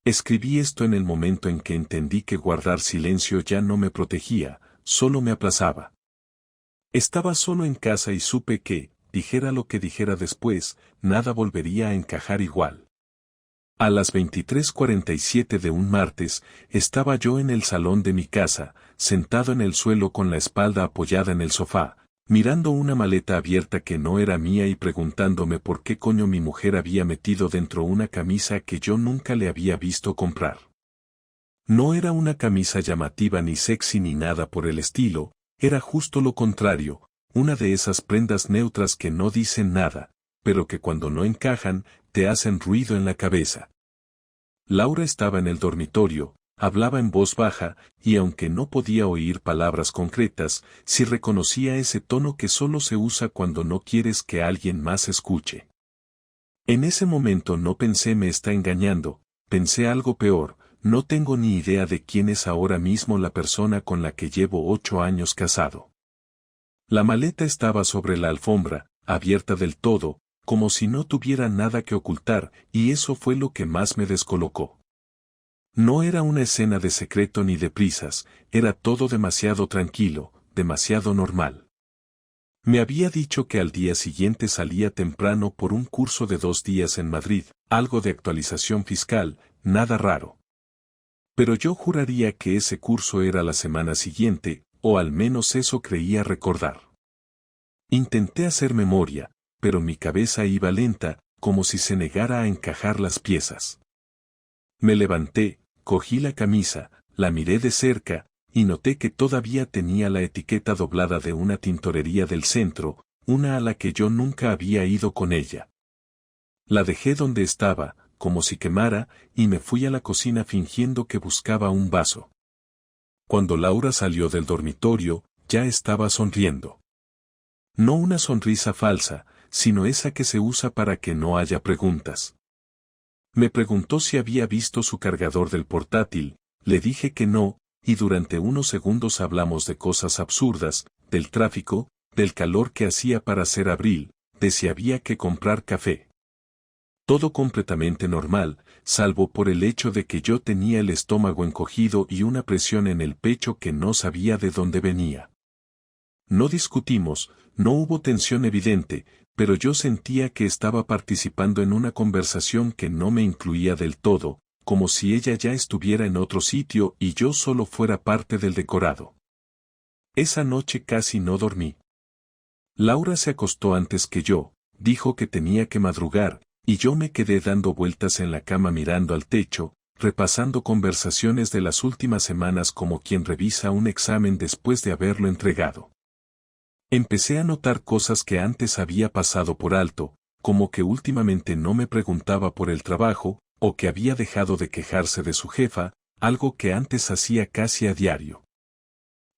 Escribí esto en el momento en que entendí que guardar silencio ya no me protegía, solo me aplazaba. Estaba solo en casa y supe que, dijera lo que dijera después, nada volvería a encajar igual. A las 23:47 de un martes, estaba yo en el salón de mi casa, sentado en el suelo con la espalda apoyada en el sofá, mirando una maleta abierta que no era mía y preguntándome por qué coño mi mujer había metido dentro una camisa que yo nunca le había visto comprar. No era una camisa llamativa ni sexy ni nada por el estilo, era justo lo contrario, una de esas prendas neutras que no dicen nada, pero que cuando no encajan, te hacen ruido en la cabeza. Laura estaba en el dormitorio, hablaba en voz baja, y aunque no podía oír palabras concretas, sí reconocía ese tono que solo se usa cuando no quieres que alguien más escuche. En ese momento no pensé me está engañando, pensé algo peor, no tengo ni idea de quién es ahora mismo la persona con la que llevo 8 años casado. La maleta estaba sobre la alfombra, abierta del todo, como si no tuviera nada que ocultar, y eso fue lo que más me descolocó. No era una escena de secreto ni de prisas, era todo demasiado tranquilo, demasiado normal. Me había dicho que al día siguiente salía temprano por un curso de 2 días en Madrid, algo de actualización fiscal, nada raro. Pero yo juraría que ese curso era la semana siguiente, o al menos eso creía recordar. Intenté hacer memoria, pero mi cabeza iba lenta, como si se negara a encajar las piezas. Me levanté, cogí la camisa, la miré de cerca, y noté que todavía tenía la etiqueta doblada de una tintorería del centro, una a la que yo nunca había ido con ella. La dejé donde estaba, como si quemara, y me fui a la cocina fingiendo que buscaba un vaso. Cuando Laura salió del dormitorio, ya estaba sonriendo. No una sonrisa falsa, sino esa que se usa para que no haya preguntas. Me preguntó si había visto su cargador del portátil, le dije que no, y durante unos segundos hablamos de cosas absurdas, del tráfico, del calor que hacía para ser abril, de si había que comprar café. Todo completamente normal, salvo por el hecho de que yo tenía el estómago encogido y una presión en el pecho que no sabía de dónde venía. No discutimos, no hubo tensión evidente, pero yo sentía que estaba participando en una conversación que no me incluía del todo, como si ella ya estuviera en otro sitio y yo solo fuera parte del decorado. Esa noche casi no dormí. Laura se acostó antes que yo, dijo que tenía que madrugar, y yo me quedé dando vueltas en la cama mirando al techo, repasando conversaciones de las últimas semanas como quien revisa un examen después de haberlo entregado. Empecé a notar cosas que antes había pasado por alto, como que últimamente no me preguntaba por el trabajo, o que había dejado de quejarse de su jefa, algo que antes hacía casi a diario.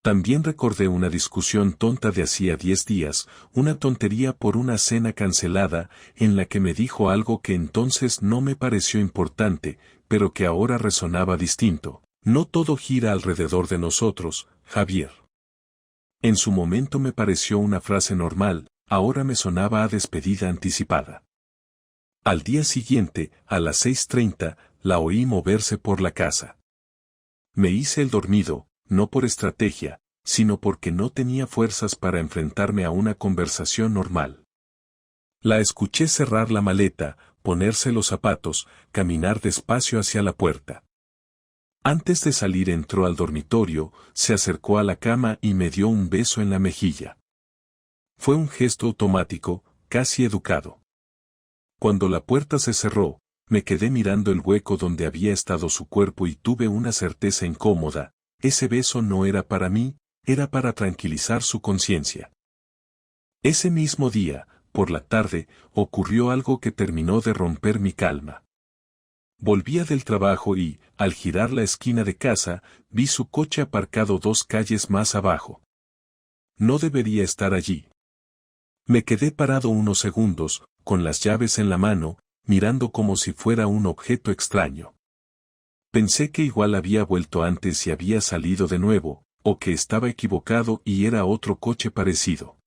También recordé una discusión tonta de hacía 10 días, una tontería por una cena cancelada, en la que me dijo algo que entonces no me pareció importante, pero que ahora resonaba distinto. No todo gira alrededor de nosotros, Javier. En su momento me pareció una frase normal, ahora me sonaba a despedida anticipada. Al día siguiente, a las 6:30, la oí moverse por la casa. Me hice el dormido, no por estrategia, sino porque no tenía fuerzas para enfrentarme a una conversación normal. La escuché cerrar la maleta, ponerse los zapatos, caminar despacio hacia la puerta. Antes de salir entró al dormitorio, se acercó a la cama y me dio un beso en la mejilla. Fue un gesto automático, casi educado. Cuando la puerta se cerró, me quedé mirando el hueco donde había estado su cuerpo y tuve una certeza incómoda, ese beso no era para mí, era para tranquilizar su conciencia. Ese mismo día, por la tarde, ocurrió algo que terminó de romper mi calma. Volvía del trabajo y, al girar la esquina de casa, vi su coche aparcado 2 calles más abajo. No debería estar allí. Me quedé parado unos segundos, con las llaves en la mano, mirando como si fuera un objeto extraño. Pensé que igual había vuelto antes y había salido de nuevo, o que estaba equivocado y era otro coche parecido.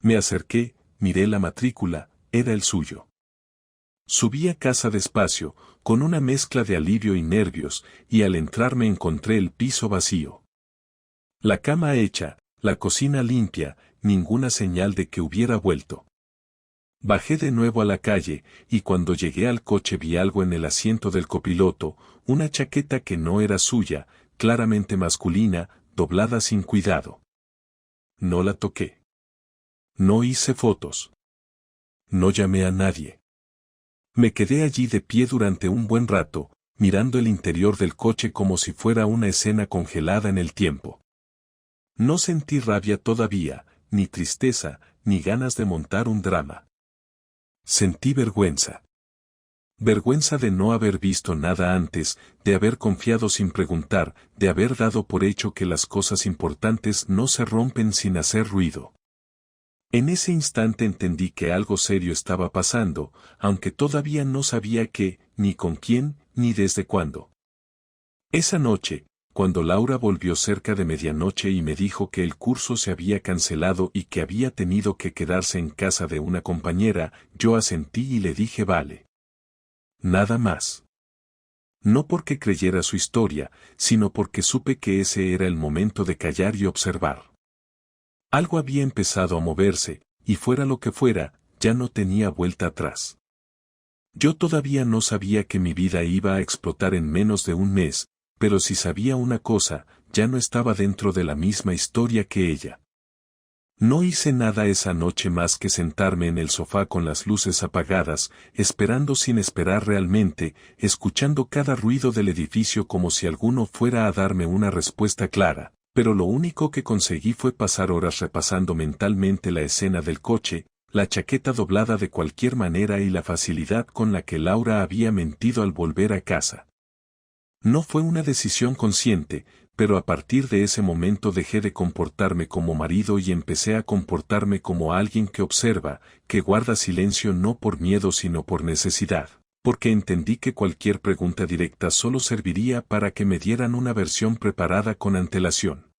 Me acerqué, miré la matrícula, era el suyo. Subí a casa despacio, con una mezcla de alivio y nervios, y al entrar me encontré el piso vacío. La cama hecha, la cocina limpia, ninguna señal de que hubiera vuelto. Bajé de nuevo a la calle, y cuando llegué al coche vi algo en el asiento del copiloto, una chaqueta que no era suya, claramente masculina, doblada sin cuidado. No la toqué. No hice fotos. No llamé a nadie. Me quedé allí de pie durante un buen rato, mirando el interior del coche como si fuera una escena congelada en el tiempo. No sentí rabia todavía, ni tristeza, ni ganas de montar un drama. Sentí vergüenza. Vergüenza de no haber visto nada antes, de haber confiado sin preguntar, de haber dado por hecho que las cosas importantes no se rompen sin hacer ruido. En ese instante entendí que algo serio estaba pasando, aunque todavía no sabía qué, ni con quién, ni desde cuándo. Esa noche, cuando Laura volvió cerca de medianoche y me dijo que el curso se había cancelado y que había tenido que quedarse en casa de una compañera, yo asentí y le dije vale. Nada más. No porque creyera su historia, sino porque supe que ese era el momento de callar y observar. Algo había empezado a moverse, y fuera lo que fuera, ya no tenía vuelta atrás. Yo todavía no sabía que mi vida iba a explotar en menos de un mes, pero si sabía una cosa, ya no estaba dentro de la misma historia que ella. No hice nada esa noche más que sentarme en el sofá con las luces apagadas, esperando sin esperar realmente, escuchando cada ruido del edificio como si alguno fuera a darme una respuesta clara, pero lo único que conseguí fue pasar horas repasando mentalmente la escena del coche, la chaqueta doblada de cualquier manera y la facilidad con la que Laura había mentido al volver a casa. No fue una decisión consciente, pero a partir de ese momento dejé de comportarme como marido y empecé a comportarme como alguien que observa, que guarda silencio no por miedo sino por necesidad, porque entendí que cualquier pregunta directa solo serviría para que me dieran una versión preparada con antelación.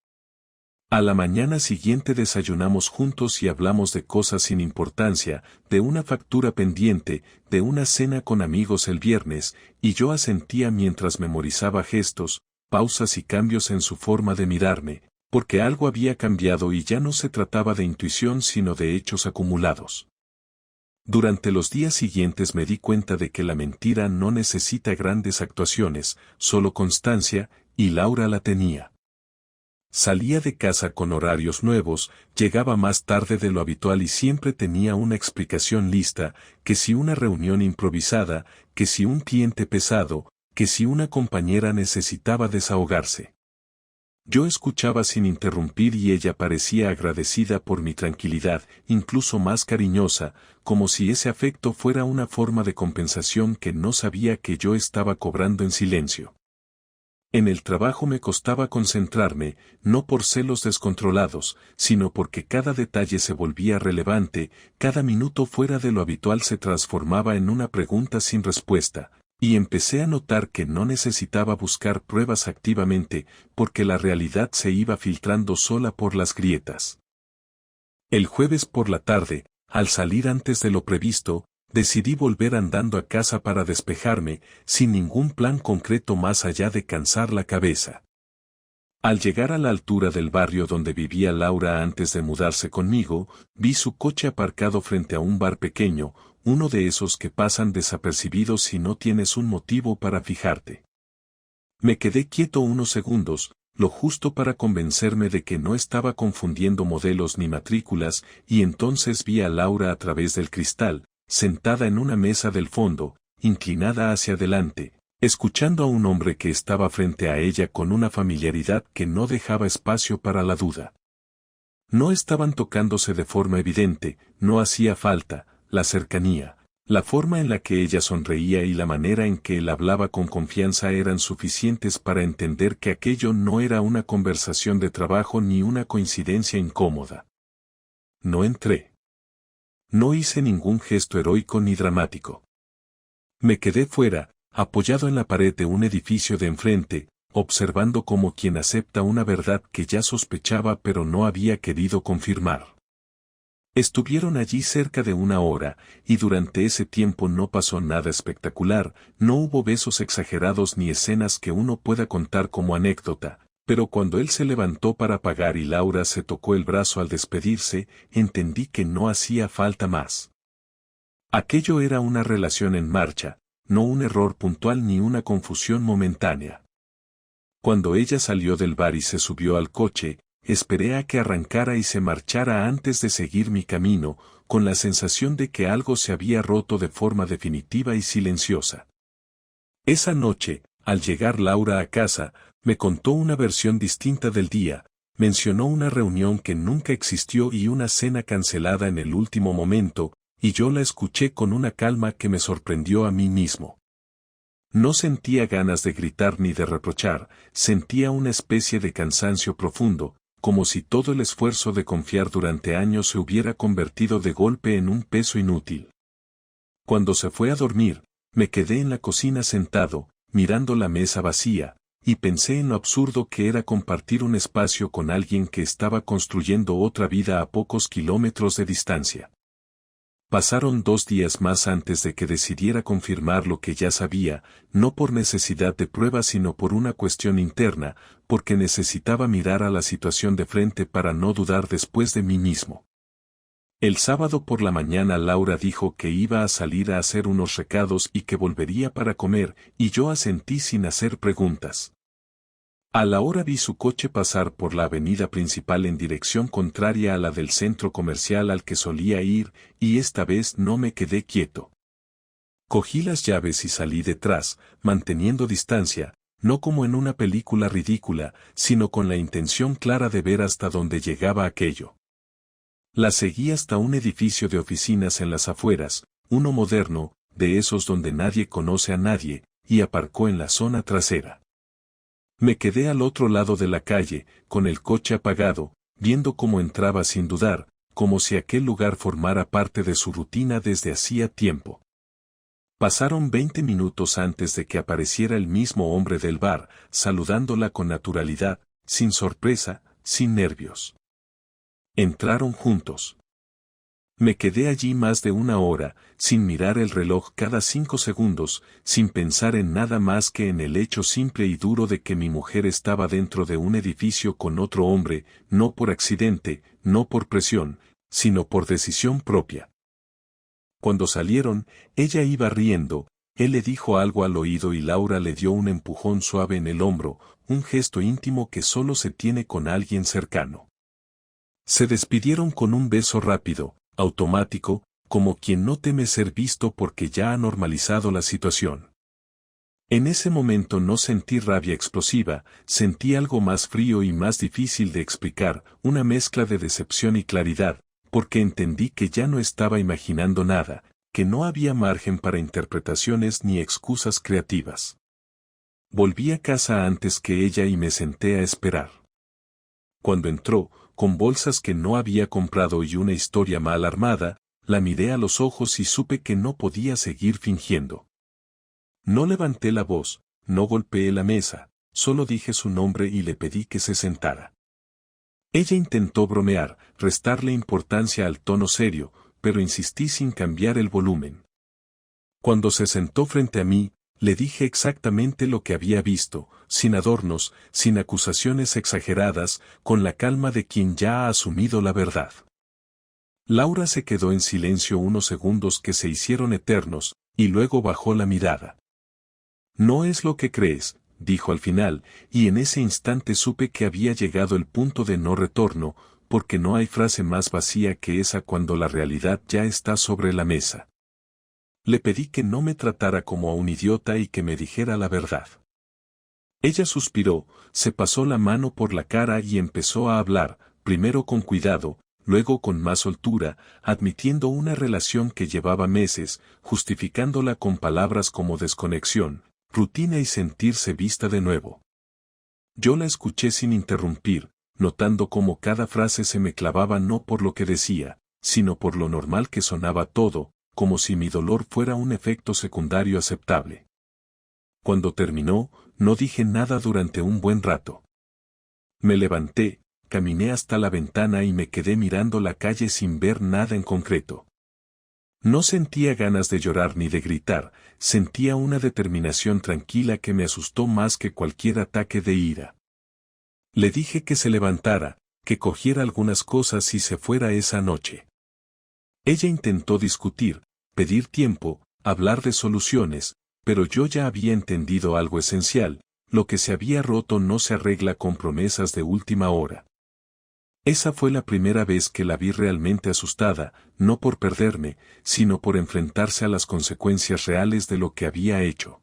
A la mañana siguiente desayunamos juntos y hablamos de cosas sin importancia, de una factura pendiente, de una cena con amigos el viernes, y yo asentía mientras memorizaba gestos, pausas y cambios en su forma de mirarme, porque algo había cambiado y ya no se trataba de intuición sino de hechos acumulados. Durante los días siguientes me di cuenta de que la mentira no necesita grandes actuaciones, solo constancia, y Laura la tenía. Salía de casa con horarios nuevos, llegaba más tarde de lo habitual y siempre tenía una explicación lista, que si una reunión improvisada, que si un cliente pesado, que si una compañera necesitaba desahogarse. Yo escuchaba sin interrumpir y ella parecía agradecida por mi tranquilidad, incluso más cariñosa, como si ese afecto fuera una forma de compensación que no sabía que yo estaba cobrando en silencio. En el trabajo me costaba concentrarme, no por celos descontrolados, sino porque cada detalle se volvía relevante, cada minuto fuera de lo habitual se transformaba en una pregunta sin respuesta, y empecé a notar que no necesitaba buscar pruebas activamente, porque la realidad se iba filtrando sola por las grietas. El jueves por la tarde, al salir antes de lo previsto, decidí volver andando a casa para despejarme, sin ningún plan concreto más allá de cansar la cabeza. Al llegar a la altura del barrio donde vivía Laura antes de mudarse conmigo, vi su coche aparcado frente a un bar pequeño, uno de esos que pasan desapercibidos si no tienes un motivo para fijarte. Me quedé quieto unos segundos, lo justo para convencerme de que no estaba confundiendo modelos ni matrículas, y entonces vi a Laura a través del cristal, sentada en una mesa del fondo, inclinada hacia adelante, escuchando a un hombre que estaba frente a ella con una familiaridad que no dejaba espacio para la duda. No estaban tocándose de forma evidente, no hacía falta, la cercanía, la forma en la que ella sonreía y la manera en que él hablaba con confianza eran suficientes para entender que aquello no era una conversación de trabajo ni una coincidencia incómoda. No entré. No hice ningún gesto heroico ni dramático. Me quedé fuera, apoyado en la pared de un edificio de enfrente, observando como quien acepta una verdad que ya sospechaba pero no había querido confirmar. Estuvieron allí cerca de una hora, y durante ese tiempo no pasó nada espectacular, no hubo besos exagerados ni escenas que uno pueda contar como anécdota, pero cuando él se levantó para pagar y Laura se tocó el brazo al despedirse, entendí que no hacía falta más. Aquello era una relación en marcha, no un error puntual ni una confusión momentánea. Cuando ella salió del bar y se subió al coche, esperé a que arrancara y se marchara antes de seguir mi camino, con la sensación de que algo se había roto de forma definitiva y silenciosa. Esa noche, al llegar Laura a casa, me contó una versión distinta del día, mencionó una reunión que nunca existió y una cena cancelada en el último momento, y yo la escuché con una calma que me sorprendió a mí mismo. No sentía ganas de gritar ni de reprochar, sentía una especie de cansancio profundo, como si todo el esfuerzo de confiar durante años se hubiera convertido de golpe en un peso inútil. Cuando se fue a dormir, me quedé en la cocina sentado, mirando la mesa vacía, y pensé en lo absurdo que era compartir un espacio con alguien que estaba construyendo otra vida a pocos kilómetros de distancia. Pasaron 2 días más antes de que decidiera confirmar lo que ya sabía, no por necesidad de prueba sino por una cuestión interna, porque necesitaba mirar a la situación de frente para no dudar después de mí mismo. El sábado por la mañana Laura dijo que iba a salir a hacer unos recados y que volvería para comer, y yo asentí sin hacer preguntas. A la hora vi su coche pasar por la avenida principal en dirección contraria a la del centro comercial al que solía ir, y esta vez no me quedé quieto. Cogí las llaves y salí detrás, manteniendo distancia, no como en una película ridícula, sino con la intención clara de ver hasta dónde llegaba aquello. La seguí hasta un edificio de oficinas en las afueras, uno moderno, de esos donde nadie conoce a nadie, y aparcó en la zona trasera. Me quedé al otro lado de la calle, con el coche apagado, viendo cómo entraba sin dudar, como si aquel lugar formara parte de su rutina desde hacía tiempo. Pasaron 20 minutos antes de que apareciera el mismo hombre del bar, saludándola con naturalidad, sin sorpresa, sin nervios. Entraron juntos. Me quedé allí más de una hora, sin mirar el reloj cada 5 segundos, sin pensar en nada más que en el hecho simple y duro de que mi mujer estaba dentro de un edificio con otro hombre, no por accidente, no por presión, sino por decisión propia. Cuando salieron, ella iba riendo, él le dijo algo al oído y Laura le dio un empujón suave en el hombro, un gesto íntimo que solo se tiene con alguien cercano. Se despidieron con un beso rápido, automático, como quien no teme ser visto porque ya ha normalizado la situación. En ese momento no sentí rabia explosiva, sentí algo más frío y más difícil de explicar, una mezcla de decepción y claridad, porque entendí que ya no estaba imaginando nada, que no había margen para interpretaciones ni excusas creativas. Volví a casa antes que ella y me senté a esperar. Cuando entró, con bolsas que no había comprado y una historia mal armada, la miré a los ojos y supe que no podía seguir fingiendo. No levanté la voz, no golpeé la mesa, solo dije su nombre y le pedí que se sentara. Ella intentó bromear, restarle importancia al tono serio, pero insistí sin cambiar el volumen. Cuando se sentó frente a mí, le dije exactamente lo que había visto, sin adornos, sin acusaciones exageradas, con la calma de quien ya ha asumido la verdad. Laura se quedó en silencio unos segundos que se hicieron eternos, y luego bajó la mirada. No es lo que crees, dijo al final, y en ese instante supe que había llegado el punto de no retorno, porque no hay frase más vacía que esa cuando la realidad ya está sobre la mesa. Le pedí que no me tratara como a un idiota y que me dijera la verdad. Ella suspiró, se pasó la mano por la cara y empezó a hablar, primero con cuidado, luego con más soltura, admitiendo una relación que llevaba meses, justificándola con palabras como desconexión, rutina y sentirse vista de nuevo. Yo la escuché sin interrumpir, notando cómo cada frase se me clavaba no por lo que decía, sino por lo normal que sonaba todo, como si mi dolor fuera un efecto secundario aceptable. Cuando terminó, no dije nada durante un buen rato. Me levanté, caminé hasta la ventana y me quedé mirando la calle sin ver nada en concreto. No sentía ganas de llorar ni de gritar, sentía una determinación tranquila que me asustó más que cualquier ataque de ira. Le dije que se levantara, que cogiera algunas cosas y se fuera esa noche. Ella intentó discutir, pedir tiempo, hablar de soluciones, pero yo ya había entendido algo esencial: lo que se había roto no se arregla con promesas de última hora. Esa fue la primera vez que la vi realmente asustada, no por perderme, sino por enfrentarse a las consecuencias reales de lo que había hecho.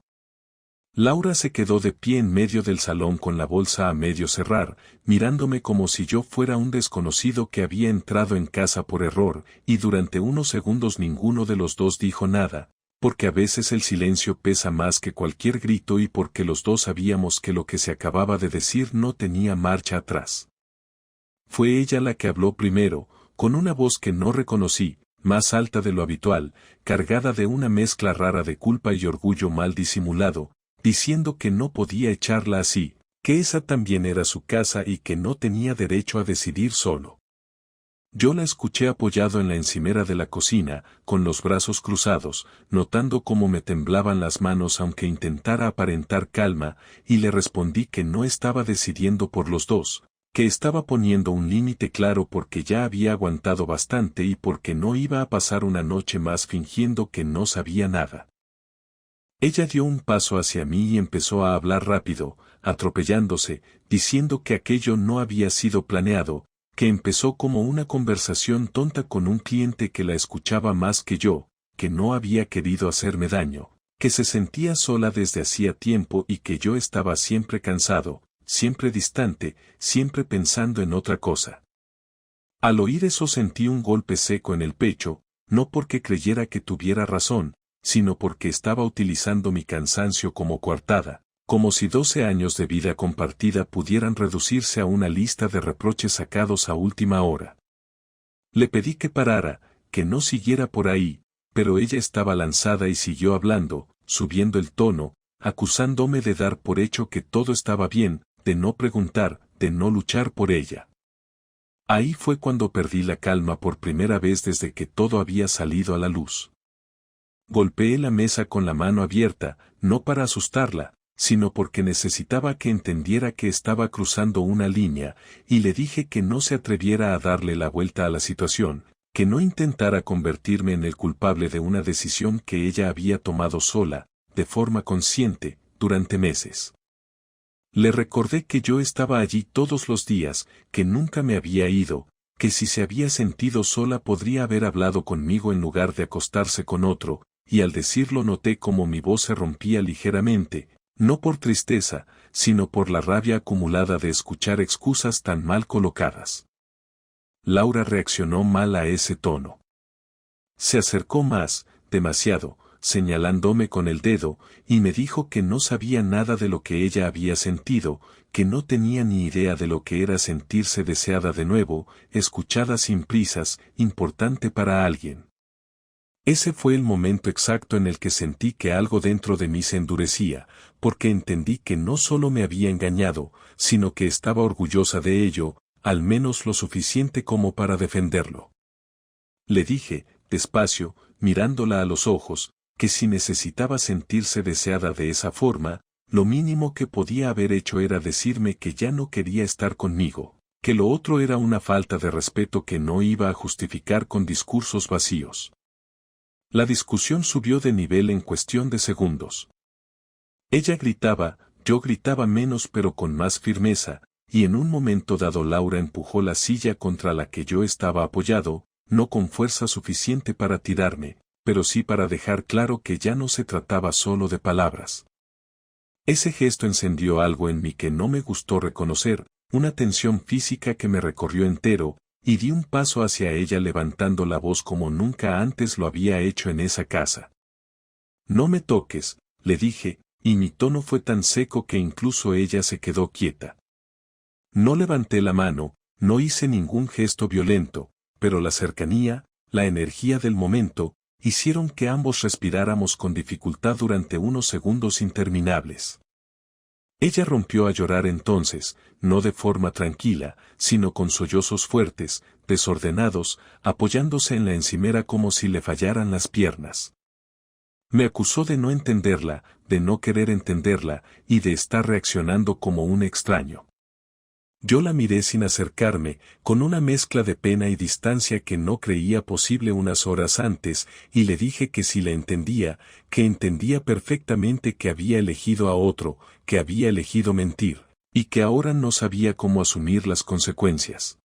Laura se quedó de pie en medio del salón con la bolsa a medio cerrar, mirándome como si yo fuera un desconocido que había entrado en casa por error, y durante unos segundos ninguno de los dos dijo nada, porque a veces el silencio pesa más que cualquier grito y porque los dos sabíamos que lo que se acababa de decir no tenía marcha atrás. Fue ella la que habló primero, con una voz que no reconocí, más alta de lo habitual, cargada de una mezcla rara de culpa y orgullo mal disimulado, diciendo que no podía echarla así, que esa también era su casa y que no tenía derecho a decidir solo. Yo la escuché apoyado en la encimera de la cocina, con los brazos cruzados, notando cómo me temblaban las manos aunque intentara aparentar calma, y le respondí que no estaba decidiendo por los dos, que estaba poniendo un límite claro porque ya había aguantado bastante y porque no iba a pasar una noche más fingiendo que no sabía nada. Ella dio un paso hacia mí y empezó a hablar rápido, atropellándose, diciendo que aquello no había sido planeado, que empezó como una conversación tonta con un cliente que la escuchaba más que yo, que no había querido hacerme daño, que se sentía sola desde hacía tiempo y que yo estaba siempre cansado, siempre distante, siempre pensando en otra cosa. Al oír eso sentí un golpe seco en el pecho, no porque creyera que tuviera razón, sino porque estaba utilizando mi cansancio como coartada, como si 12 años de vida compartida pudieran reducirse a una lista de reproches sacados a última hora. Le pedí que parara, que no siguiera por ahí, pero ella estaba lanzada y siguió hablando, subiendo el tono, acusándome de dar por hecho que todo estaba bien, de no preguntar, de no luchar por ella. Ahí fue cuando perdí la calma por primera vez desde que todo había salido a la luz. Golpeé la mesa con la mano abierta, no para asustarla, sino porque necesitaba que entendiera que estaba cruzando una línea, y le dije que no se atreviera a darle la vuelta a la situación, que no intentara convertirme en el culpable de una decisión que ella había tomado sola, de forma consciente, durante meses. Le recordé que yo estaba allí todos los días, que nunca me había ido, que si se había sentido sola podría haber hablado conmigo en lugar de acostarse con otro, y al decirlo noté como mi voz se rompía ligeramente, no por tristeza, sino por la rabia acumulada de escuchar excusas tan mal colocadas. Laura reaccionó mal a ese tono. Se acercó más, demasiado, señalándome con el dedo, y me dijo que no sabía nada de lo que ella había sentido, que no tenía ni idea de lo que era sentirse deseada de nuevo, escuchada sin prisas, importante para alguien. Ese fue el momento exacto en el que sentí que algo dentro de mí se endurecía, porque entendí que no solo me había engañado, sino que estaba orgullosa de ello, al menos lo suficiente como para defenderlo. Le dije, despacio, mirándola a los ojos, que si necesitaba sentirse deseada de esa forma, lo mínimo que podía haber hecho era decirme que ya no quería estar conmigo, que lo otro era una falta de respeto que no iba a justificar con discursos vacíos. La discusión subió de nivel en cuestión de segundos. Ella gritaba, yo gritaba menos pero con más firmeza, y en un momento dado Laura empujó la silla contra la que yo estaba apoyado, no con fuerza suficiente para tirarme, pero sí para dejar claro que ya no se trataba solo de palabras. Ese gesto encendió algo en mí que no me gustó reconocer, una tensión física que me recorrió entero, y di un paso hacia ella levantando la voz como nunca antes lo había hecho en esa casa. No me toques, le dije, y mi tono fue tan seco que incluso ella se quedó quieta. No levanté la mano, no hice ningún gesto violento, pero la cercanía, la energía del momento, hicieron que ambos respiráramos con dificultad durante unos segundos interminables. Ella rompió a llorar entonces, no de forma tranquila, sino con sollozos fuertes, desordenados, apoyándose en la encimera como si le fallaran las piernas. Me acusó de no entenderla, de no querer entenderla, y de estar reaccionando como un extraño. Yo la miré sin acercarme, con una mezcla de pena y distancia que no creía posible unas horas antes, y le dije que si la entendía, que entendía perfectamente que había elegido a otro, que había elegido mentir, y que ahora no sabía cómo asumir las consecuencias.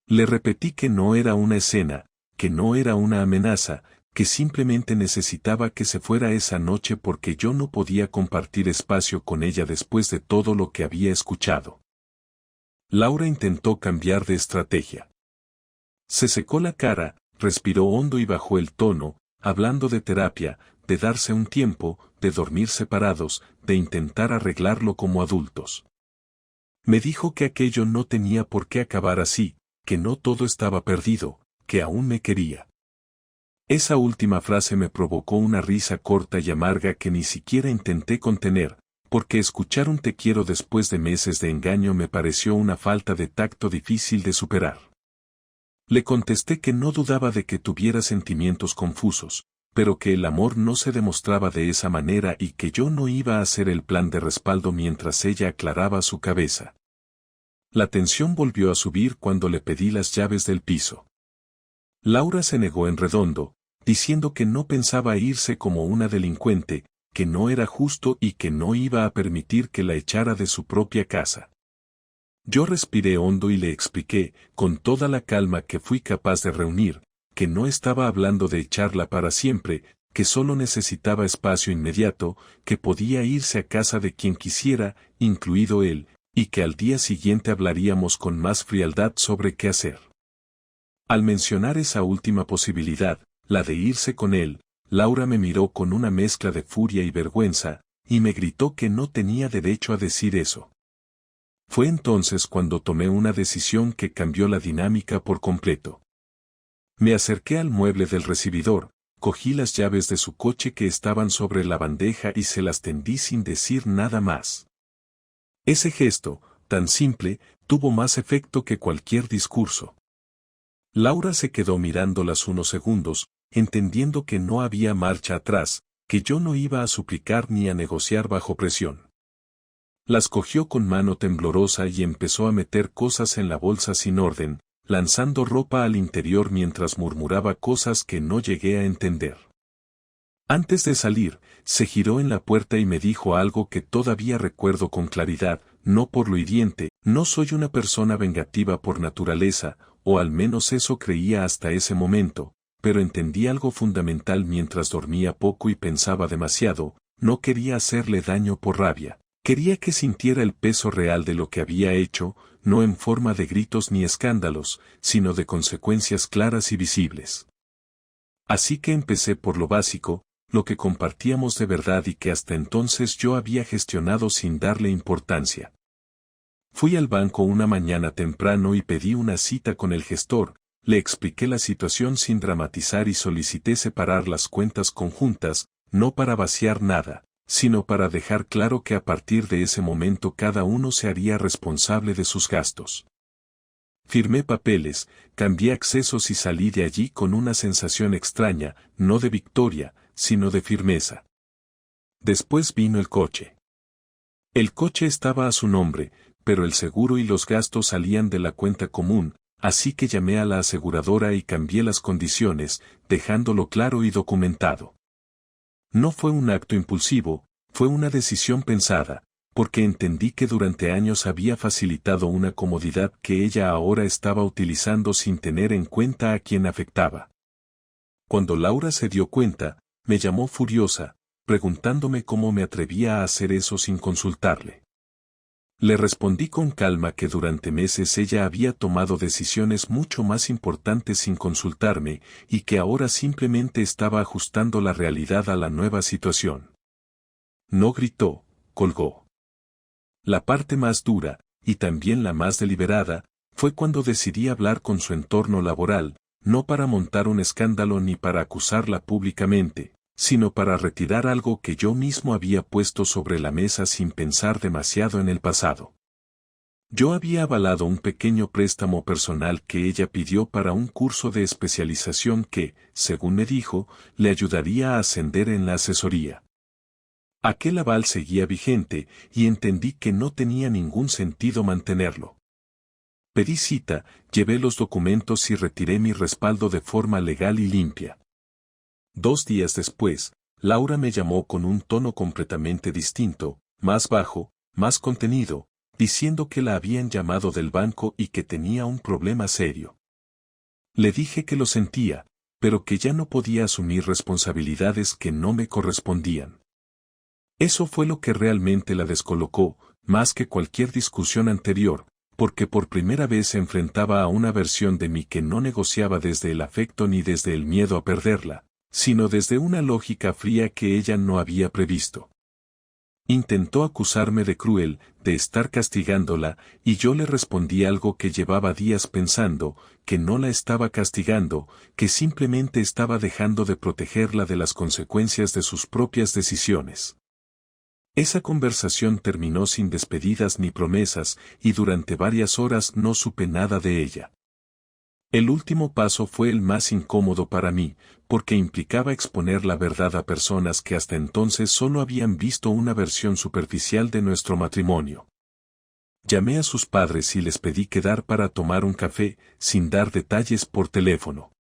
Le repetí que no era una escena, que no era una amenaza, que simplemente necesitaba que se fuera esa noche porque yo no podía compartir espacio con ella después de todo lo que había escuchado. Laura intentó cambiar de estrategia. Se secó la cara, respiró hondo y bajó el tono, hablando de terapia, de darse un tiempo, de dormir separados, de intentar arreglarlo como adultos. Me dijo que aquello no tenía por qué acabar así, que no todo estaba perdido, que aún me quería. Esa última frase me provocó una risa corta y amarga que ni siquiera intenté contener, porque escuchar un te quiero después de meses de engaño me pareció una falta de tacto difícil de superar. Le contesté que no dudaba de que tuviera sentimientos confusos, pero que el amor no se demostraba de esa manera y que yo no iba a hacer el plan de respaldo mientras ella aclaraba su cabeza. La tensión volvió a subir cuando le pedí las llaves del piso. Laura se negó en redondo, diciendo que no pensaba irse como una delincuente, que no era justo y que no iba a permitir que la echara de su propia casa. Yo respiré hondo y le expliqué, con toda la calma que fui capaz de reunir, que no estaba hablando de echarla para siempre, que solo necesitaba espacio inmediato, que podía irse a casa de quien quisiera, incluido él, y que al día siguiente hablaríamos con más frialdad sobre qué hacer. Al mencionar esa última posibilidad, la de irse con él, Laura me miró con una mezcla de furia y vergüenza, y me gritó que no tenía derecho a decir eso. Fue entonces cuando tomé una decisión que cambió la dinámica por completo. Me acerqué al mueble del recibidor, cogí las llaves de su coche que estaban sobre la bandeja y se las tendí sin decir nada más. Ese gesto, tan simple, tuvo más efecto que cualquier discurso. Laura se quedó mirándolas unos segundos, entendiendo que no había marcha atrás, que yo no iba a suplicar ni a negociar bajo presión. Las cogió con mano temblorosa y empezó a meter cosas en la bolsa sin orden, lanzando ropa al interior mientras murmuraba cosas que no llegué a entender. Antes de salir, se giró en la puerta y me dijo algo que todavía recuerdo con claridad, no por lo hiriente, no soy una persona vengativa por naturaleza, o al menos eso creía hasta ese momento, pero entendí algo fundamental mientras dormía poco y pensaba demasiado, no quería hacerle daño por rabia. Quería que sintiera el peso real de lo que había hecho, no en forma de gritos ni escándalos, sino de consecuencias claras y visibles. Así que empecé por lo básico, lo que compartíamos de verdad y que hasta entonces yo había gestionado sin darle importancia. Fui al banco una mañana temprano y pedí una cita con el gestor, le expliqué la situación sin dramatizar y solicité separar las cuentas conjuntas, no para vaciar nada, sino para dejar claro que a partir de ese momento cada uno se haría responsable de sus gastos. Firmé papeles, cambié accesos y salí de allí con una sensación extraña, no de victoria, sino de firmeza. Después vino el coche. El coche estaba a su nombre, pero el seguro y los gastos salían de la cuenta común, así que llamé a la aseguradora y cambié las condiciones, dejándolo claro y documentado. No fue un acto impulsivo, fue una decisión pensada, porque entendí que durante años había facilitado una comodidad que ella ahora estaba utilizando sin tener en cuenta a quien afectaba. Cuando Laura se dio cuenta, me llamó furiosa, preguntándome cómo me atrevía a hacer eso sin consultarle. Le respondí con calma que durante meses ella había tomado decisiones mucho más importantes sin consultarme y que ahora simplemente estaba ajustando la realidad a la nueva situación. No gritó, colgó. La parte más dura, y también la más deliberada, fue cuando decidí hablar con su entorno laboral, no para montar un escándalo ni para acusarla públicamente, sino para retirar algo que yo mismo había puesto sobre la mesa sin pensar demasiado en el pasado. Yo había avalado un pequeño préstamo personal que ella pidió para un curso de especialización que, según me dijo, le ayudaría a ascender en la asesoría. Aquel aval seguía vigente y entendí que no tenía ningún sentido mantenerlo. Pedí cita, llevé los documentos y retiré mi respaldo de forma legal y limpia. 2 días después, Laura me llamó con un tono completamente distinto, más bajo, más contenido, diciendo que la habían llamado del banco y que tenía un problema serio. Le dije que lo sentía, pero que ya no podía asumir responsabilidades que no me correspondían. Eso fue lo que realmente la descolocó, más que cualquier discusión anterior, porque por primera vez se enfrentaba a una versión de mí que no negociaba desde el afecto ni desde el miedo a perderla, sino desde una lógica fría que ella no había previsto. Intentó acusarme de cruel, de estar castigándola, y yo le respondí algo que llevaba días pensando, que no la estaba castigando, que simplemente estaba dejando de protegerla de las consecuencias de sus propias decisiones. Esa conversación terminó sin despedidas ni promesas, y durante varias horas no supe nada de ella. El último paso fue el más incómodo para mí, porque implicaba exponer la verdad a personas que hasta entonces solo habían visto una versión superficial de nuestro matrimonio. Llamé a sus padres y les pedí quedar para tomar un café, sin dar detalles por teléfono.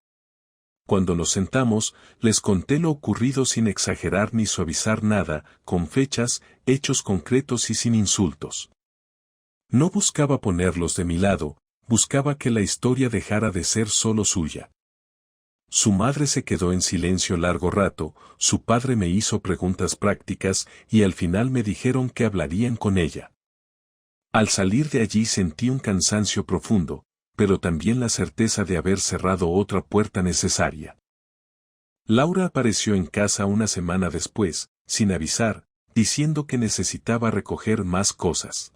Cuando nos sentamos, les conté lo ocurrido sin exagerar ni suavizar nada, con fechas, hechos concretos y sin insultos. No buscaba ponerlos de mi lado, buscaba que la historia dejara de ser solo suya. Su madre se quedó en silencio largo rato, su padre me hizo preguntas prácticas y al final me dijeron que hablarían con ella. Al salir de allí sentí un cansancio profundo, pero también la certeza de haber cerrado otra puerta necesaria. Laura apareció en casa una semana después, sin avisar, diciendo que necesitaba recoger más cosas.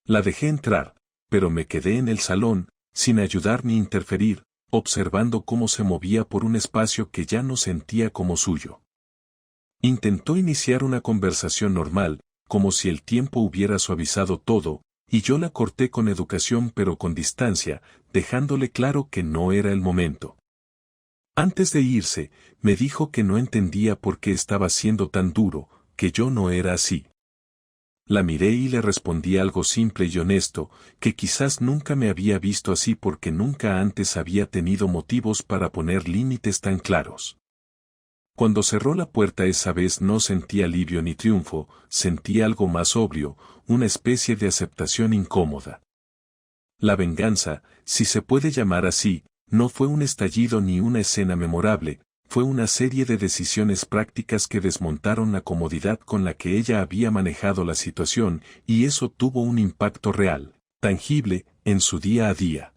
La dejé entrar, pero me quedé en el salón, sin ayudar ni interferir, observando cómo se movía por un espacio que ya no sentía como suyo. Intentó iniciar una conversación normal, como si el tiempo hubiera suavizado todo, y yo la corté con educación pero con distancia, dejándole claro que no era el momento. Antes de irse, me dijo que no entendía por qué estaba siendo tan duro, que yo no era así. La miré y le respondí algo simple y honesto, que quizás nunca me había visto así porque nunca antes había tenido motivos para poner límites tan claros. Cuando cerró la puerta esa vez no sentí alivio ni triunfo, sentí algo más sobrio, una especie de aceptación incómoda. La venganza, si se puede llamar así, no fue un estallido ni una escena memorable, fue una serie de decisiones prácticas que desmontaron la comodidad con la que ella había manejado la situación, y eso tuvo un impacto real, tangible, en su día a día.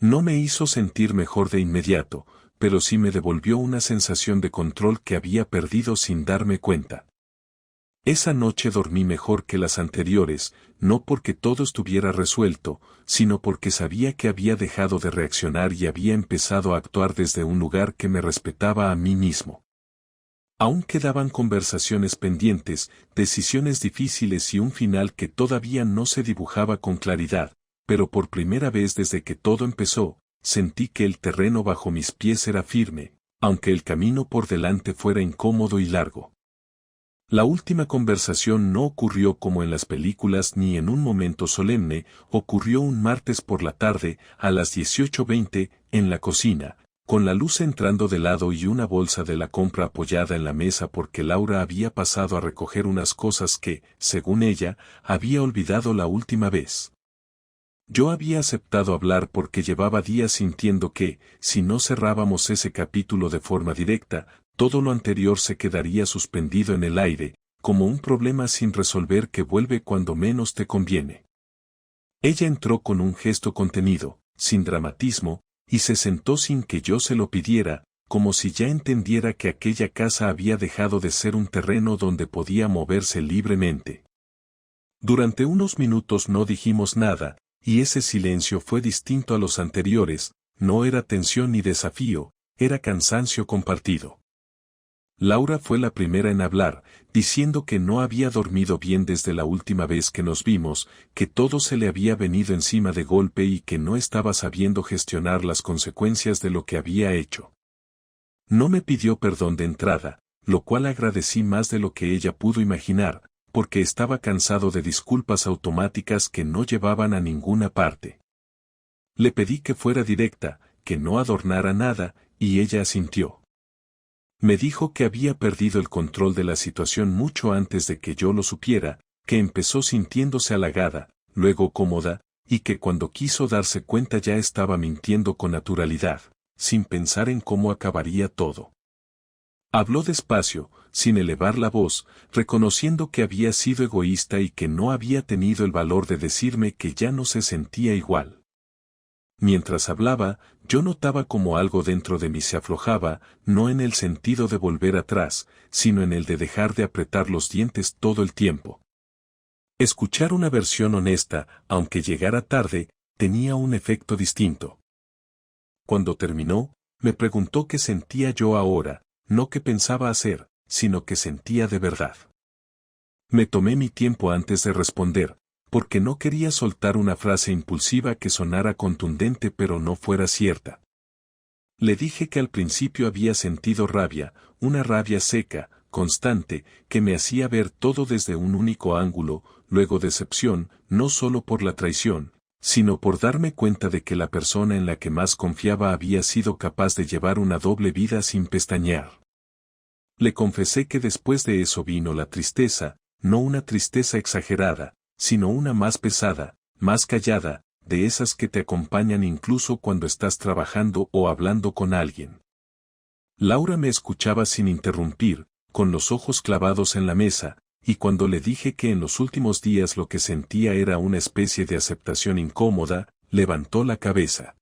No me hizo sentir mejor de inmediato, pero sí me devolvió una sensación de control que había perdido sin darme cuenta. Esa noche dormí mejor que las anteriores, no porque todo estuviera resuelto, sino porque sabía que había dejado de reaccionar y había empezado a actuar desde un lugar que me respetaba a mí mismo. Aún quedaban conversaciones pendientes, decisiones difíciles y un final que todavía no se dibujaba con claridad, pero por primera vez desde que todo empezó, sentí que el terreno bajo mis pies era firme, aunque el camino por delante fuera incómodo y largo. La última conversación no ocurrió como en las películas ni en un momento solemne, ocurrió un martes por la tarde, a las 18:20, en la cocina, con la luz entrando de lado y una bolsa de la compra apoyada en la mesa porque Laura había pasado a recoger unas cosas que, según ella, había olvidado la última vez. Yo había aceptado hablar porque llevaba días sintiendo que, si no cerrábamos ese capítulo de forma directa, todo lo anterior se quedaría suspendido en el aire, como un problema sin resolver que vuelve cuando menos te conviene. Ella entró con un gesto contenido, sin dramatismo, y se sentó sin que yo se lo pidiera, como si ya entendiera que aquella casa había dejado de ser un terreno donde podía moverse libremente. Durante unos minutos no dijimos nada, y ese silencio fue distinto a los anteriores, no era tensión ni desafío, era cansancio compartido. Laura fue la primera en hablar, diciendo que no había dormido bien desde la última vez que nos vimos, que todo se le había venido encima de golpe y que no estaba sabiendo gestionar las consecuencias de lo que había hecho. No me pidió perdón de entrada, lo cual agradecí más de lo que ella pudo imaginar, porque estaba cansado de disculpas automáticas que no llevaban a ninguna parte. Le pedí que fuera directa, que no adornara nada, y ella asintió. Me dijo que había perdido el control de la situación mucho antes de que yo lo supiera, que empezó sintiéndose halagada, luego cómoda, y que cuando quiso darse cuenta ya estaba mintiendo con naturalidad, sin pensar en cómo acabaría todo. Habló despacio, sin elevar la voz, reconociendo que había sido egoísta y que no había tenido el valor de decirme que ya no se sentía igual. Mientras hablaba, yo notaba como algo dentro de mí se aflojaba, no en el sentido de volver atrás, sino en el de dejar de apretar los dientes todo el tiempo. Escuchar una versión honesta, aunque llegara tarde, tenía un efecto distinto. Cuando terminó, me preguntó qué sentía yo ahora, no qué pensaba hacer, sino qué sentía de verdad. Me tomé mi tiempo antes de responder, porque no quería soltar una frase impulsiva que sonara contundente pero no fuera cierta. Le dije que al principio había sentido rabia, una rabia seca, constante, que me hacía ver todo desde un único ángulo, luego decepción, no solo por la traición, sino por darme cuenta de que la persona en la que más confiaba había sido capaz de llevar una doble vida sin pestañear. Le confesé que después de eso vino la tristeza, no una tristeza exagerada, sino una más pesada, más callada, de esas que te acompañan incluso cuando estás trabajando o hablando con alguien. Laura me escuchaba sin interrumpir, con los ojos clavados en la mesa, y cuando le dije que en los últimos días lo que sentía era una especie de aceptación incómoda, levantó la cabeza.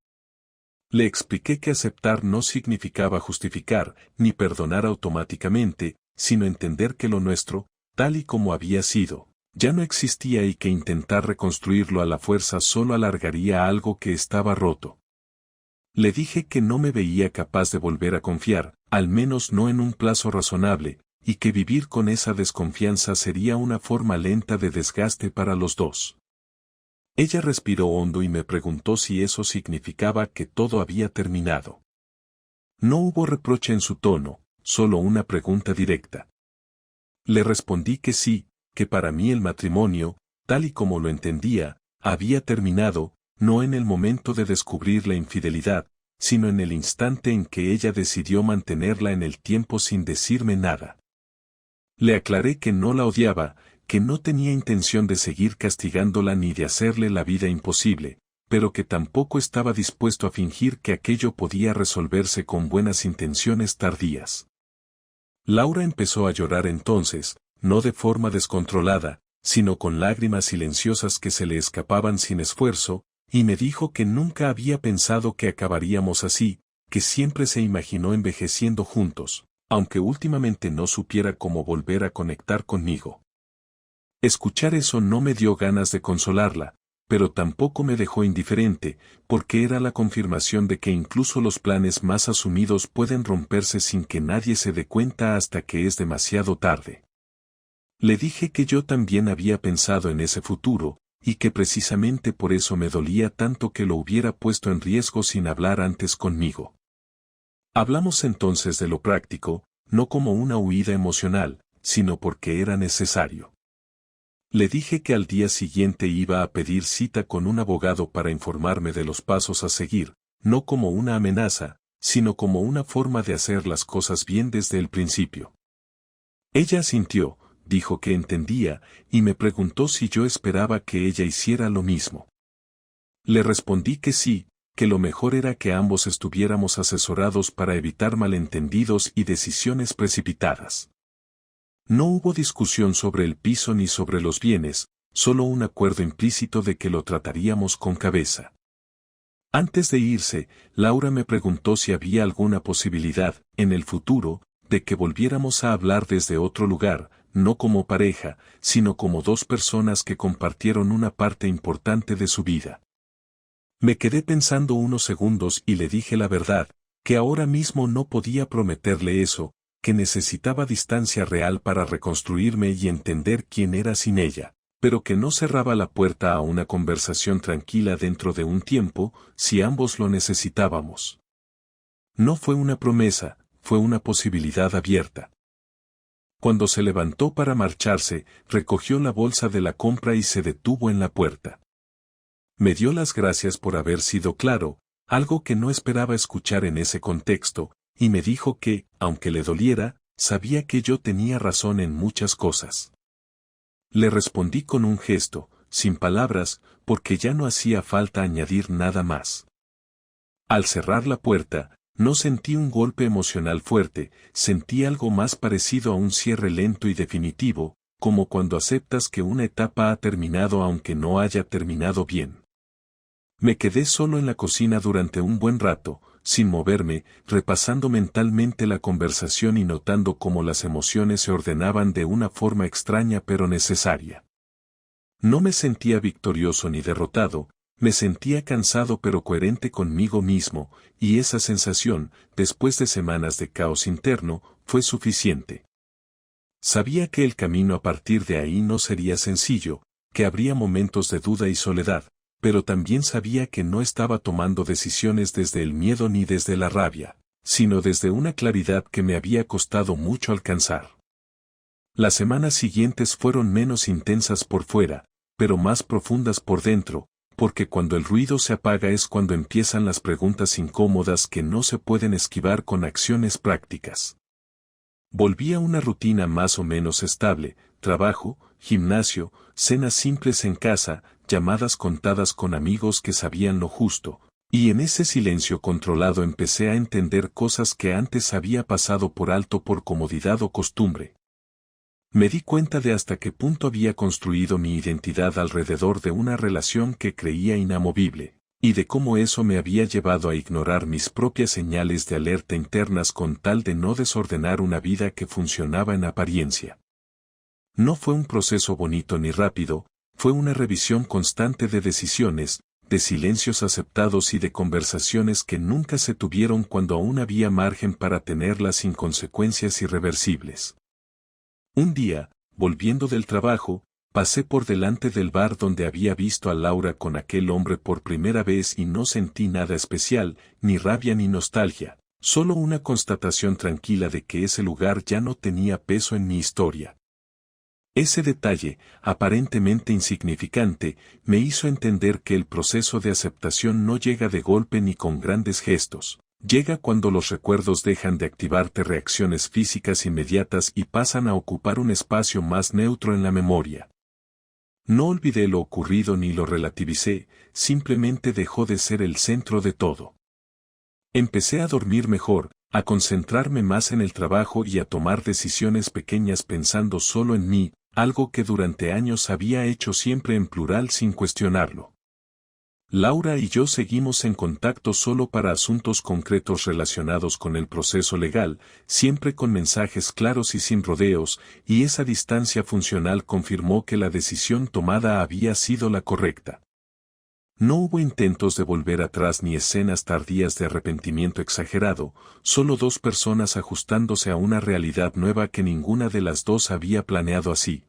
Le expliqué que aceptar no significaba justificar, ni perdonar automáticamente, sino entender que lo nuestro, tal y como había sido, ya no existía y que intentar reconstruirlo a la fuerza solo alargaría algo que estaba roto. Le dije que no me veía capaz de volver a confiar, al menos no en un plazo razonable, y que vivir con esa desconfianza sería una forma lenta de desgaste para los dos. Ella respiró hondo y me preguntó si eso significaba que todo había terminado. No hubo reproche en su tono, solo una pregunta directa. Le respondí que sí, que para mí el matrimonio, tal y como lo entendía, había terminado, no en el momento de descubrir la infidelidad, sino en el instante en que ella decidió mantenerla en el tiempo sin decirme nada. Le aclaré que no la odiaba, que no tenía intención de seguir castigándola ni de hacerle la vida imposible, pero que tampoco estaba dispuesto a fingir que aquello podía resolverse con buenas intenciones tardías. Laura empezó a llorar entonces, no de forma descontrolada, sino con lágrimas silenciosas que se le escapaban sin esfuerzo, y me dijo que nunca había pensado que acabaríamos así, que siempre se imaginó envejeciendo juntos, aunque últimamente no supiera cómo volver a conectar conmigo. Escuchar eso no me dio ganas de consolarla, pero tampoco me dejó indiferente, porque era la confirmación de que incluso los planes más asumidos pueden romperse sin que nadie se dé cuenta hasta que es demasiado tarde. Le dije que yo también había pensado en ese futuro, y que precisamente por eso me dolía tanto que lo hubiera puesto en riesgo sin hablar antes conmigo. Hablamos entonces de lo práctico, no como una huida emocional, sino porque era necesario. Le dije que al día siguiente iba a pedir cita con un abogado para informarme de los pasos a seguir, no como una amenaza, sino como una forma de hacer las cosas bien desde el principio. Ella asintió, dijo que entendía, y me preguntó si yo esperaba que ella hiciera lo mismo. Le respondí que sí, que lo mejor era que ambos estuviéramos asesorados para evitar malentendidos y decisiones precipitadas. No hubo discusión sobre el piso ni sobre los bienes, solo un acuerdo implícito de que lo trataríamos con cabeza. Antes de irse, Laura me preguntó si había alguna posibilidad, en el futuro, de que volviéramos a hablar desde otro lugar, no como pareja, sino como dos personas que compartieron una parte importante de su vida. Me quedé pensando unos segundos y le dije la verdad, que ahora mismo no podía prometerle eso, que necesitaba distancia real para reconstruirme y entender quién era sin ella, pero que no cerraba la puerta a una conversación tranquila dentro de un tiempo, si ambos lo necesitábamos. No fue una promesa, fue una posibilidad abierta. Cuando se levantó para marcharse, recogió la bolsa de la compra y se detuvo en la puerta. Me dio las gracias por haber sido claro, algo que no esperaba escuchar en ese contexto, y me dijo que, aunque le doliera, sabía que yo tenía razón en muchas cosas. Le respondí con un gesto, sin palabras, porque ya no hacía falta añadir nada más. Al cerrar la puerta, no sentí un golpe emocional fuerte, sentí algo más parecido a un cierre lento y definitivo, como cuando aceptas que una etapa ha terminado aunque no haya terminado bien. Me quedé solo en la cocina durante un buen rato, sin moverme, repasando mentalmente la conversación y notando cómo las emociones se ordenaban de una forma extraña pero necesaria. No me sentía victorioso ni derrotado, me sentía cansado pero coherente conmigo mismo, y esa sensación, después de semanas de caos interno, fue suficiente. Sabía que el camino a partir de ahí no sería sencillo, que habría momentos de duda y soledad, pero también sabía que no estaba tomando decisiones desde el miedo ni desde la rabia, sino desde una claridad que me había costado mucho alcanzar. Las semanas siguientes fueron menos intensas por fuera, pero más profundas por dentro, porque cuando el ruido se apaga es cuando empiezan las preguntas incómodas que no se pueden esquivar con acciones prácticas. Volví a una rutina más o menos estable, trabajo, gimnasio, cenas simples en casa, llamadas contadas con amigos que sabían lo justo, y en ese silencio controlado empecé a entender cosas que antes había pasado por alto por comodidad o costumbre. Me di cuenta de hasta qué punto había construido mi identidad alrededor de una relación que creía inamovible, y de cómo eso me había llevado a ignorar mis propias señales de alerta internas con tal de no desordenar una vida que funcionaba en apariencia. No fue un proceso bonito ni rápido, fue una revisión constante de decisiones, de silencios aceptados y de conversaciones que nunca se tuvieron cuando aún había margen para tenerlas sin consecuencias irreversibles. Un día, volviendo del trabajo, pasé por delante del bar donde había visto a Laura con aquel hombre por primera vez y no sentí nada especial, ni rabia ni nostalgia, solo una constatación tranquila de que ese lugar ya no tenía peso en mi historia. Ese detalle, aparentemente insignificante, me hizo entender que el proceso de aceptación no llega de golpe ni con grandes gestos. Llega cuando los recuerdos dejan de activarte reacciones físicas inmediatas y pasan a ocupar un espacio más neutro en la memoria. No olvidé lo ocurrido ni lo relativicé, simplemente dejó de ser el centro de todo. Empecé a dormir mejor, a concentrarme más en el trabajo y a tomar decisiones pequeñas pensando solo en mí, algo que durante años había hecho siempre en plural sin cuestionarlo. Laura y yo seguimos en contacto solo para asuntos concretos relacionados con el proceso legal, siempre con mensajes claros y sin rodeos, y esa distancia funcional confirmó que la decisión tomada había sido la correcta. No hubo intentos de volver atrás ni escenas tardías de arrepentimiento exagerado, solo dos personas ajustándose a una realidad nueva que ninguna de las dos había planeado así.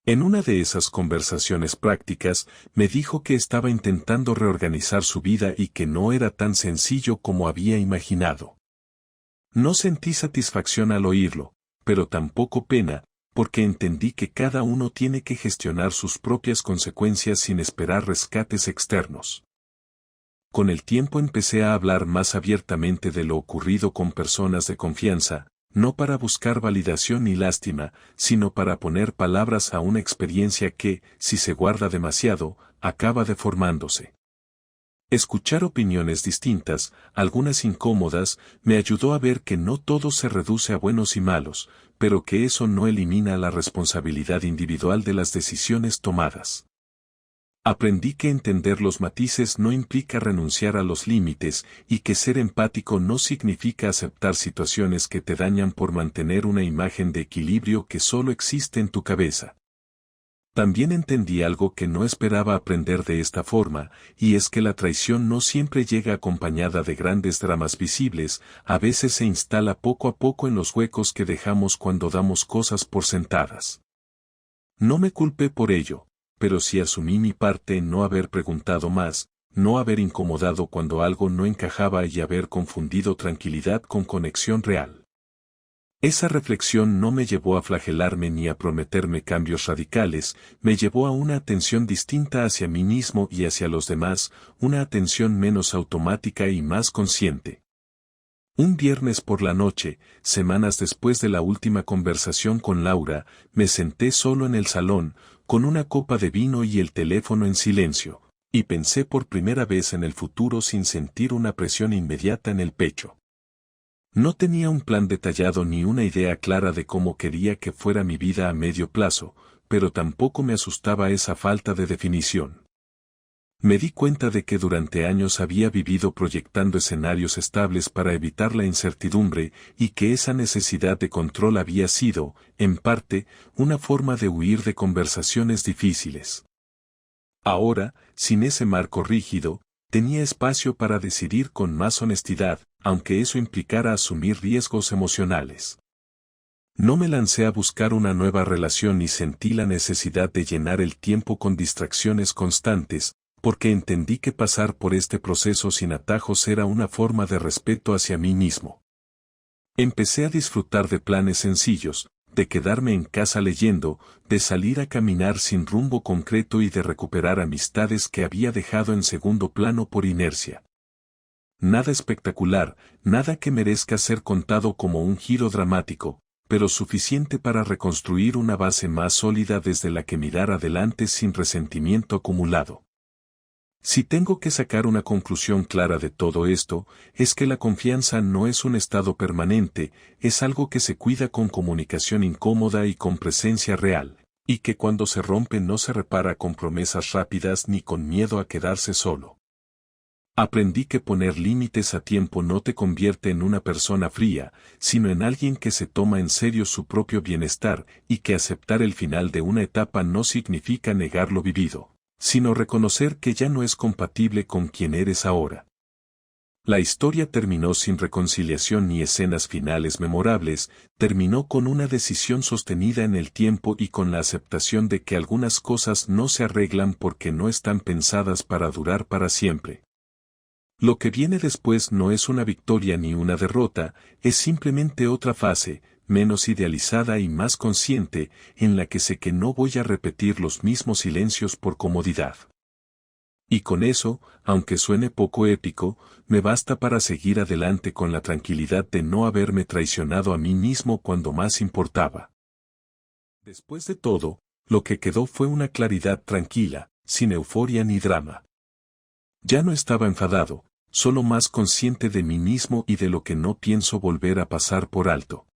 En una de esas conversaciones prácticas, me dijo que estaba intentando reorganizar su vida y que no era tan sencillo como había imaginado. No sentí satisfacción al oírlo, pero tampoco pena, porque entendí que cada uno tiene que gestionar sus propias consecuencias sin esperar rescates externos. Con el tiempo empecé a hablar más abiertamente de lo ocurrido con personas de confianza, no para buscar validación ni lástima, sino para poner palabras a una experiencia que, si se guarda demasiado, acaba deformándose. Escuchar opiniones distintas, algunas incómodas, me ayudó a ver que no todo se reduce a buenos y malos, pero que eso no elimina la responsabilidad individual de las decisiones tomadas. Aprendí que entender los matices no implica renunciar a los límites y que ser empático no significa aceptar situaciones que te dañan por mantener una imagen de equilibrio que solo existe en tu cabeza. También entendí algo que no esperaba aprender de esta forma, y es que la traición no siempre llega acompañada de grandes dramas visibles, a veces se instala poco a poco en los huecos que dejamos cuando damos cosas por sentadas. No me culpé por ello, pero sí asumí mi parte en no haber preguntado más, no haber incomodado cuando algo no encajaba y haber confundido tranquilidad con conexión real. Esa reflexión no me llevó a flagelarme ni a prometerme cambios radicales, me llevó a una atención distinta hacia mí mismo y hacia los demás, una atención menos automática y más consciente. Un viernes por la noche, semanas después de la última conversación con Laura, me senté solo en el salón, con una copa de vino y el teléfono en silencio, y pensé por primera vez en el futuro sin sentir una presión inmediata en el pecho. No tenía un plan detallado ni una idea clara de cómo quería que fuera mi vida a medio plazo, pero tampoco me asustaba esa falta de definición. Me di cuenta de que durante años había vivido proyectando escenarios estables para evitar la incertidumbre y que esa necesidad de control había sido, en parte, una forma de huir de conversaciones difíciles. Ahora, sin ese marco rígido, tenía espacio para decidir con más honestidad, aunque eso implicara asumir riesgos emocionales. No me lancé a buscar una nueva relación ni sentí la necesidad de llenar el tiempo con distracciones constantes, porque entendí que pasar por este proceso sin atajos era una forma de respeto hacia mí mismo. Empecé a disfrutar de planes sencillos, de quedarme en casa leyendo, de salir a caminar sin rumbo concreto y de recuperar amistades que había dejado en segundo plano por inercia. Nada espectacular, nada que merezca ser contado como un giro dramático, pero suficiente para reconstruir una base más sólida desde la que mirar adelante sin resentimiento acumulado. Si tengo que sacar una conclusión clara de todo esto, es que la confianza no es un estado permanente, es algo que se cuida con comunicación incómoda y con presencia real, y que cuando se rompe no se repara con promesas rápidas ni con miedo a quedarse solo. Aprendí que poner límites a tiempo no te convierte en una persona fría, sino en alguien que se toma en serio su propio bienestar, y que aceptar el final de una etapa no significa negar lo vivido, sino reconocer que ya no es compatible con quien eres ahora. La historia terminó sin reconciliación ni escenas finales memorables, terminó con una decisión sostenida en el tiempo y con la aceptación de que algunas cosas no se arreglan porque no están pensadas para durar para siempre. Lo que viene después no es una victoria ni una derrota, es simplemente otra fase, menos idealizada y más consciente, en la que sé que no voy a repetir los mismos silencios por comodidad. Y con eso, aunque suene poco épico, me basta para seguir adelante con la tranquilidad de no haberme traicionado a mí mismo cuando más importaba. Después de todo, lo que quedó fue una claridad tranquila, sin euforia ni drama. Ya no estaba enfadado, solo más consciente de mí mismo y de lo que no pienso volver a pasar por alto.